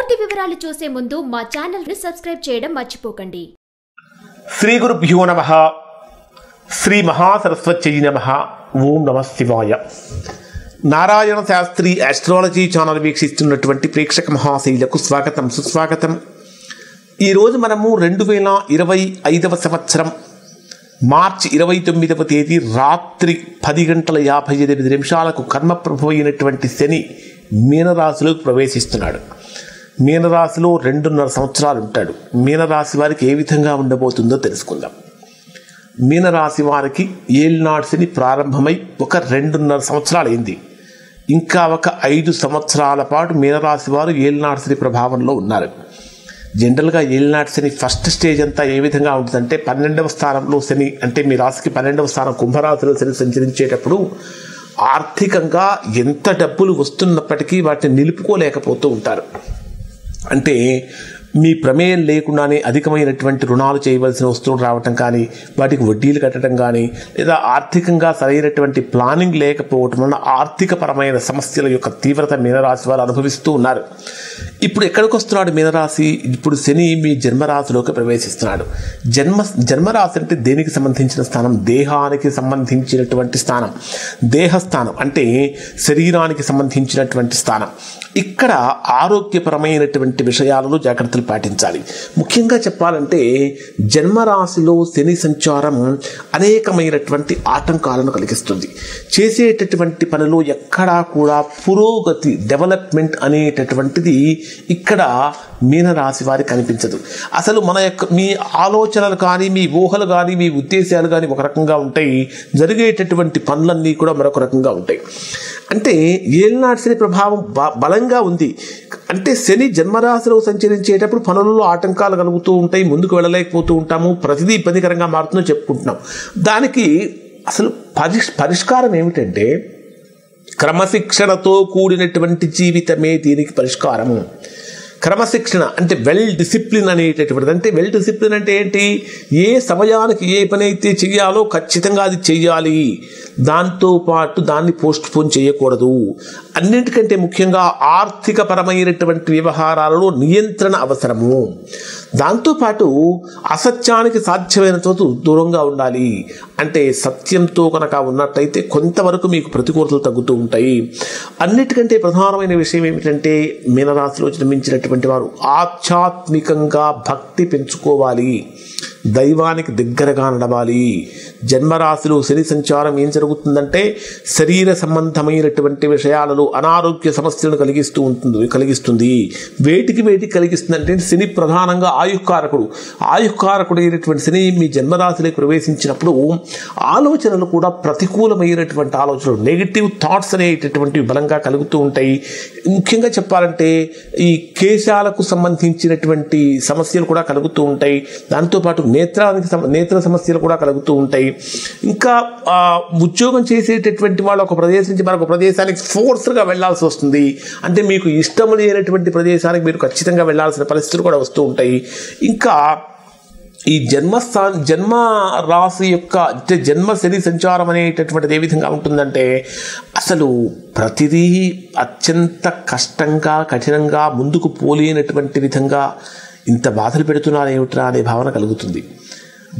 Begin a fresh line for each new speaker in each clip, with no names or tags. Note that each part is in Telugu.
పూర్తి వివరాలు చూసే ముందు మా ఛానల్ ని సబ్స్క్రైబ్ చేయడం మర్చిపోకండి.
శ్రీ గురుభ్యో నమః. శ్రీ మహాసరస్వత్యై నమః. ఓం నమః శివాయ. నారాయణ శాస్త్రి ఆస్ట్రాలజీ ఛానల్ వీక్షిస్తున్నటువంటి ప్రేక్షక మహాశైలకు స్వాగతం, సుస్వాగతం. ఈరోజు మనము 2025 సంవత్సరం మార్చి 29వ తేదీ రాత్రి 10:58 కర్మప్రభు అయినటువంటి శని మీనరాశిలోకి ప్రవేశిస్తున్నాడు. మీనరాశిలో 2.5 సంవత్సరాలు ఉంటాడు. మీనరాశి వారికి ఏ విధంగా ఉండబోతుందో తెలుసుకుందాం. మీనరాశి వారికి ఏళ్నాడు శని ప్రారంభమై ఒక 2.5 సంవత్సరాలు అయింది. ఇంకా ఒక 5 సంవత్సరాల పాటు మీనరాశి వారు ఏళ్నాడు శని ప్రభావంలో ఉన్నారు. జనరల్గా ఏళ్నాడు శని ఫస్ట్ స్టేజ్ అంతా ఏ విధంగా ఉంటుందంటే 12వ స్థానంలో శని, అంటే మీ రాశికి 12వ స్థానం కుంభరాశిలో శని సంచరించేటప్పుడు ఆర్థికంగా ఎంత డబ్బులు వస్తున్నప్పటికీ వాటిని నిలుపుకోలేకపోతూ ఉంటారు. అంటే మీ ప్రమేయం లేకుండానే అధికమైనటువంటి రుణాలు చేయవలసిన వస్తువులు రావటం కానీ, వాటికి వడ్డీలు కట్టడం కానీ, లేదా ఆర్థికంగా సరైనటువంటి ప్లానింగ్ లేకపోవటం వలన ఆర్థికపరమైన సమస్యల యొక్క తీవ్రత మీనరాశి వారు అనుభవిస్తూ ఉన్నారు. ఇప్పుడు ఎక్కడికి వస్తున్నాడు మీనరాశి? ఇప్పుడు శని మీ జన్మరాశిలోకి ప్రవేశిస్తున్నాడు. జన్మరాశి అంటే దేనికి సంబంధించిన స్థానం? దేహానికి సంబంధించినటువంటి స్థానం, దేహస్థానం అంటే శరీరానికి సంబంధించినటువంటి స్థానం. ఇక్కడ ఆరోగ్యపరమైనటువంటి విషయాలలో జాగ్రత్తలు పాటించాలి. ముఖ్యంగా చెప్పాలంటే జన్మరాశిలో శని సంచారం అనేకమైనటువంటి ఆటంకాలను కలిగిస్తుంది. చేసేటటువంటి పనిలో ఎక్కడా కూడా పురోగతి, డెవలప్మెంట్ అనేటటువంటిది ఇక్కడ మీనరాశి వారికి కనిపించదు. అసలు మీ ఆలోచనలు కానీ, మీ ఊహలు కానీ, మీ ఉద్దేశాలు కానీ ఒక రకంగా ఉంటాయి, జరిగేటటువంటి పనులన్నీ కూడా మరొక రకంగా ఉంటాయి. అంటే ఏళ్నాడు శని ప్రభావం బలంగా ఉంది. అంటే శని జన్మరాశిలో సంచరించేటప్పుడు పనులలో ఆటంకాలు కలుగుతూ ఉంటాయి, ముందుకు వెళ్ళలేకపోతూ ఉంటాము, ప్రతిదీ ఇబ్బందికరంగా మారుతుందో చెప్పుకుంటున్నాం. దానికి అసలు పరిష్కారం ఏమిటంటే క్రమశిక్షణతో కూడినటువంటి జీవితమే దీనికి పరిష్కారము. క్రమశిక్షణ అంటే వెల్ డిసిప్లిన్ అనేటటువంటిది. అంటే వెల్ డిసిప్లిన్ అంటే ఏంటి? ఏ సమయానికి ఏ పని అయితే చెయ్యాలో ఖచ్చితంగా అది చెయ్యాలి, దాంతోపాటు దాన్ని పోస్ట్ పోన్ చేయకూడదు. అన్నింటికంటే ముఖ్యంగా ఆర్థిక పరమైనటువంటి వ్యవహారాలలో నియంత్రణ అవసరము. దాంతోపాటు అసత్యానికి సాధ్యమైనంత దూరంగా ఉండాలి. అంటే సత్యంతో కనుక ఉన్నట్టయితే కొంతవరకు మీకు ప్రతికూలతలు తగ్గుతూ ఉంటాయి. అన్నిటికంటే ప్రధానమైన విషయం ఏమిటంటే మీనరాశిలో జన్మించినటువంటి వారు ఆధ్యాత్మికంగా భక్తి పెంచుకోవాలి, దైవానికి దగ్గరగా నడవాలి. జన్మరాశిలో శని సంచారం ఏం జరుగుతుందంటే శరీర సంబంధమైనటువంటి విషయాలలో అనారోగ్య సమస్యలను కలిగిస్తుంది. వేటికి కలిగిస్తుంది అంటే శని ప్రధానంగా ఆయుకారకుడు అయినటువంటి శని మీ జన్మరాశిలోకి ప్రవేశించినప్పుడు ఆలోచనలు కూడా ప్రతికూలమైనటువంటి ఆలోచనలు, నెగిటివ్ థాట్స్ అనేటటువంటివి బలంగా కలుగుతూ ఉంటాయి. ముఖ్యంగా చెప్పాలంటే ఈ కేశాలకు సంబంధించినటువంటి సమస్యలు కూడా కలుగుతూ ఉంటాయి. దాంతోపాటు నేత్ర సమస్యలు కూడా కలుగుతూ ఉంటాయి. ఇంకా ఉద్యోగం చేసేటటువంటి వాళ్ళు ఒక ప్రదేశం నుంచి మరొక ప్రదేశానికి ఫోర్స్గా వెళ్లాల్సి వస్తుంది. అంటే మీకు ఇష్టం లేనటువంటి ప్రదేశానికి మీరు ఖచ్చితంగా వెళ్లాల్సిన పరిస్థితులు కూడా వస్తూ ఉంటాయి. ఇంకా ఈ జన్మ రాశి యొక్క అంటే జన్మ శని సంచారం అనేటటువంటిది ఏ విధంగా ఉంటుందంటే అసలు ప్రతిదీ అత్యంత కష్టంగా, కఠినంగా, ముందుకు పోలేనటువంటి విధంగా ఇంత బాధలు పెడుతున్నారు ఏమిట్రా అనే భావన కలుగుతుంది.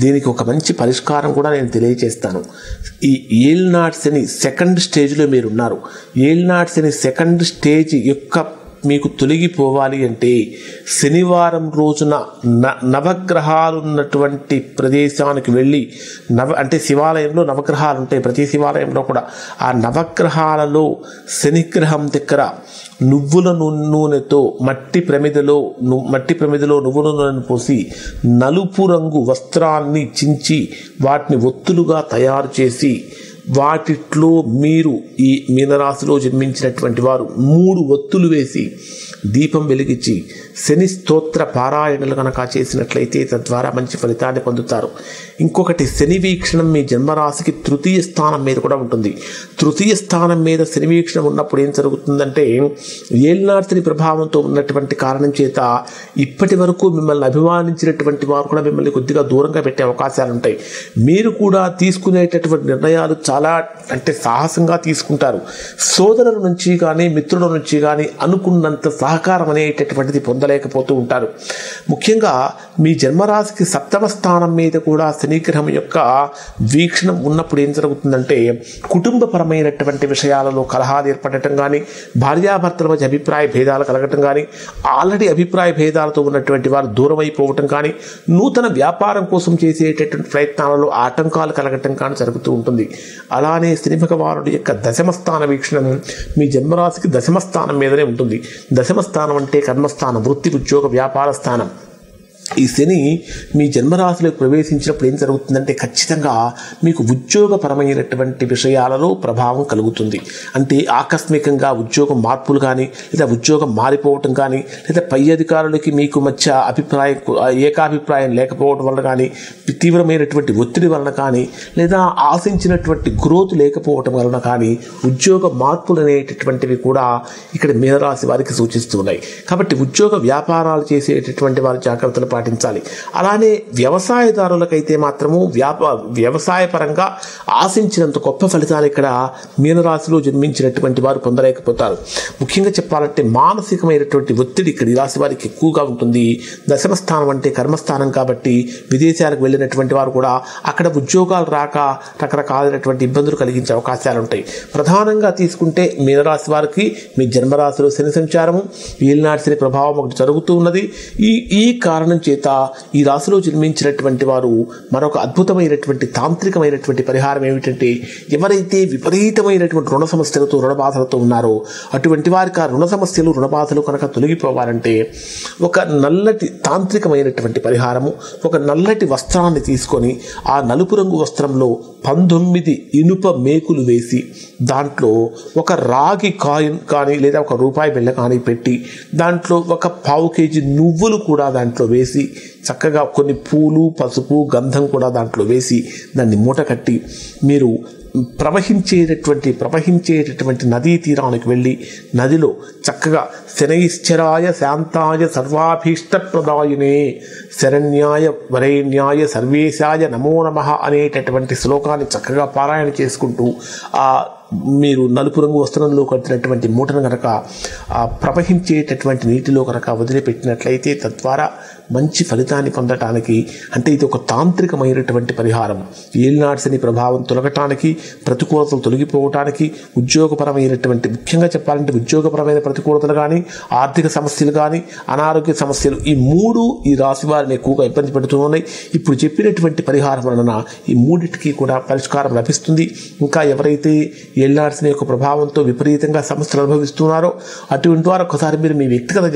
దీనికి ఒక మంచి పరిష్కారం కూడా నేను తెలియజేస్తాను. ఈ ఏళ్నాడు శని సెకండ్ స్టేజ్లో మీరున్నారు. ఏళ్నాడు శని సెకండ్ స్టేజ్ యొక్క మీకు తొలగిపోవాలి అంటే శనివారం రోజున నవగ్రహాలు ఉన్నటువంటి ప్రదేశానికి వెళ్ళి అంటే శివాలయంలో నవగ్రహాలు ఉంటాయి, ప్రతి శివాలయంలో కూడా. ఆ నవగ్రహాలలో శనిగ్రహం దగ్గర నువ్వుల నూనెతో మట్టి ప్రమిదలో నువ్వుల నూనెను పోసి నలుపు రంగు వస్త్రాన్ని చించి వాటిని ఒత్తులుగా తయారు చేసి వాటిలో మీరు ఈ మీనరాశిలో జన్మించినటువంటి వారు 3 ఒత్తులు వేసి దీపం వెలిగించి శని స్తోత్ర పారాయణలు కనుక చేసినట్లయితే తద్వారా మంచి ఫలితాన్ని పొందుతారు. ఇంకొకటి శని వీక్షణం మీ జన్మరాశికి తృతీయ స్థానం మీద కూడా ఉంటుంది. తృతీయ స్థానం మీద శని వీక్షణం ఉన్నప్పుడు ఏం జరుగుతుందంటే ఏళ్నాడు శని ప్రభావంతో ఉన్నటువంటి కారణం చేత ఇప్పటి వరకు మిమ్మల్ని అభిమానించినటువంటి వారు కూడా మిమ్మల్ని కొద్దిగా దూరంగా పెట్టే అవకాశాలు ఉంటాయి. మీరు కూడా తీసుకునేటటువంటి నిర్ణయాలు చాలా అంటే సాహసంగా తీసుకుంటారు. సోదరుల నుంచి కానీ మిత్రుల నుంచి కానీ అనుకున్నంత సహకారం అనేటటువంటిది పొందలేకపోతూ ఉంటారు. ముఖ్యంగా మీ జన్మరాశికి 7వ స్థానం మీద కూడా శనిగ్రహం యొక్క వీక్షణం ఉన్నప్పుడు ఏం జరుగుతుందంటే కుటుంబపరమైనటువంటి విషయాలలో కలహాలు ఏర్పడటం కానీ, భార్యాభర్తల మధ్య అభిప్రాయ భేదాలు కలగటం కానీ, ఆల్రెడీ అభిప్రాయ భేదాలతో ఉన్నటువంటి వారు దూరం అయిపోవటం కానీ, నూతన వ్యాపారం కోసం చేసేటటువంటి ప్రయత్నాలలో ఆటంకాలు కలగటం కానీ జరుగుతూ ఉంటుంది. అలానే శని భగవానుడి యొక్క 10వ స్థాన వీక్షణం మీ జన్మరాశికి 10వ స్థానం మీదనే ఉంటుంది. 10వ స్థానం అంటే కర్మస్థానం, వృత్తి ఉద్యోగ వ్యాపార స్థానం. ఈ శని మీ జన్మరాశిలోకి ప్రవేశించినప్పుడు ఏం జరుగుతుందంటే ఖచ్చితంగా మీకు ఉద్యోగపరమైనటువంటి విషయాలలో ప్రభావం కలుగుతుంది. అంటే ఆకస్మికంగా ఉద్యోగం మార్పులు కానీ, లేదా ఉద్యోగం మారిపోవటం కానీ, లేదా పై అధికారులకి మీకు మధ్య ఏకాభిప్రాయం లేకపోవడం వల్ల కానీ, తీవ్రమైనటువంటి ఒత్తిడి వలన కానీ, లేదా ఆశించినటువంటి గ్రోత్ లేకపోవటం వలన కానీ ఉద్యోగ మార్పులు అనేటటువంటివి కూడా ఇక్కడ మీనరాశి వారికి సూచిస్తున్నాయి. కాబట్టి ఉద్యోగ వ్యాపారాలు చేసేటటువంటి వారి జాగ్రత్తలు పాటించాలి. అలానే వ్యవసాయదారులకైతే మాత్రము వ్యవసాయ పరంగా ఆశించినంత గొప్ప ఫలితాలు ఇక్కడ మీనరాశిలో జన్మించినటువంటి వారు పొందలేకపోతారు. ముఖ్యంగా చెప్పాలంటే మానసికమైనటువంటి ఒత్తిడి ఇక్కడ ఈ రాశి వారికి ఎక్కువగా ఉంటుంది. 10వ స్థానం అంటే కర్మస్థానం కాబట్టి విదేశాలకు వెళ్ళినటువంటి వారు కూడా అక్కడ ఉద్యోగాలు రాక రకరకాలైనటువంటి ఇబ్బందులు కలిగించే అవకాశాలు ఉంటాయి. ప్రధానంగా తీసుకుంటే మీనరాశి వారికి మీ జన్మరాశిలో శని సంచారము, ఏలినాటి శని ప్రభావం ఒకటి జరుగుతూ ఉన్నది. ఈ కారణం చేత ఈ రాశిలో జన్మించినటువంటి వారు మరొక అద్భుతమైనటువంటి తాంత్రికమైనటువంటి పరిహారం ఏమిటంటే, ఎవరైతే విపరీతమైనటువంటి రుణ సమస్యలతో రుణ బాధలతో ఉన్నారో అటువంటి వారికి ఆ రుణ సమస్యలు రుణ బాధలు కనుక తొలగిపోవాలంటే ఒక నల్లటి తాంత్రికమైనటువంటి పరిహారము, ఒక నల్లటి వస్త్రాన్ని తీసుకొని ఆ నలుపు రంగు వస్త్రంలో 19 ఇనుప మేకులు వేసి దాంట్లో ఒక రాగి కాయిన్ కానీ లేదా ఒక రూపాయి బిళ్ళ కానీ పెట్టి దాంట్లో ఒక 1/2 కేజీ నువ్వులు కూడా దాంట్లో వేసి చక్కగా కొన్ని పూలు, పసుపు, గంధం కూడా దాంట్లో వేసి దాన్ని మూట కట్టి మీరు ప్రవహించేటటువంటి నదీ తీరానికి వెళ్ళి నదిలో చక్కగా శనైశ్చరాయ శాంతాయ సర్వాభీష్టప్రదాయినే శరణ్యాయ వరేణ్యాయ సర్వేశాయ నమో నమః అనేటటువంటి శ్లోకాన్ని చక్కగా పారాయణ చేసుకుంటూ మీరు నలుపు రంగు వస్త్రంలో కట్టినటువంటి మూటను కనుక ప్రవహించేటటువంటి నీటిలో కనుక వదిలిపెట్టినట్లయితే తద్వారా మంచి ఫలితాన్ని పొందటానికి, అంటే ఇది ఒక తాంత్రికమైనటువంటి పరిహారం. ఏలినాటి శని ప్రభావం తొలగటానికి, ప్రతికూలతలు తొలగిపోవటానికి, ఉద్యోగపరమైనటువంటి ముఖ్యంగా చెప్పాలంటే ఉద్యోగపరమైన ప్రతికూలతలు కానీ, ఆర్థిక సమస్యలు కానీ, అనారోగ్య సమస్యలు ఈ 3 ఈ రాశి వారిని ఎక్కువగా ఇబ్బంది పెడుతూ ఉన్నాయి. ఇప్పుడు చెప్పినటువంటి పరిహారం వలన ఈ 3టికి కూడా పరిష్కారం లభిస్తుంది. ఇంకా ఎవరైతే ఏలినాటి శని యొక్క ప్రభావంతో విపరీతంగా సమస్యలు అనుభవిస్తున్నారో అటువంటి వారు ఒకసారి మీరు మీ వ్యక్తిగత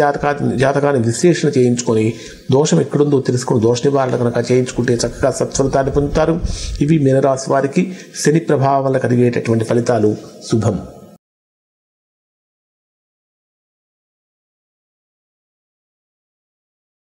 జాతకాన్ని విశ్లేషణ చేయించుకొని దోషం ఎక్కడుందో తెలుసుకుని దోష నివారణ కనుక చేయించుకుంటే చక్కగా సత్ఫలితాన్ని పొందుతారు. ఇవి మీనరాశి వారికి శని ప్రభావం వల్ల కలిగేటటువంటి ఫలితాలు. శుభం.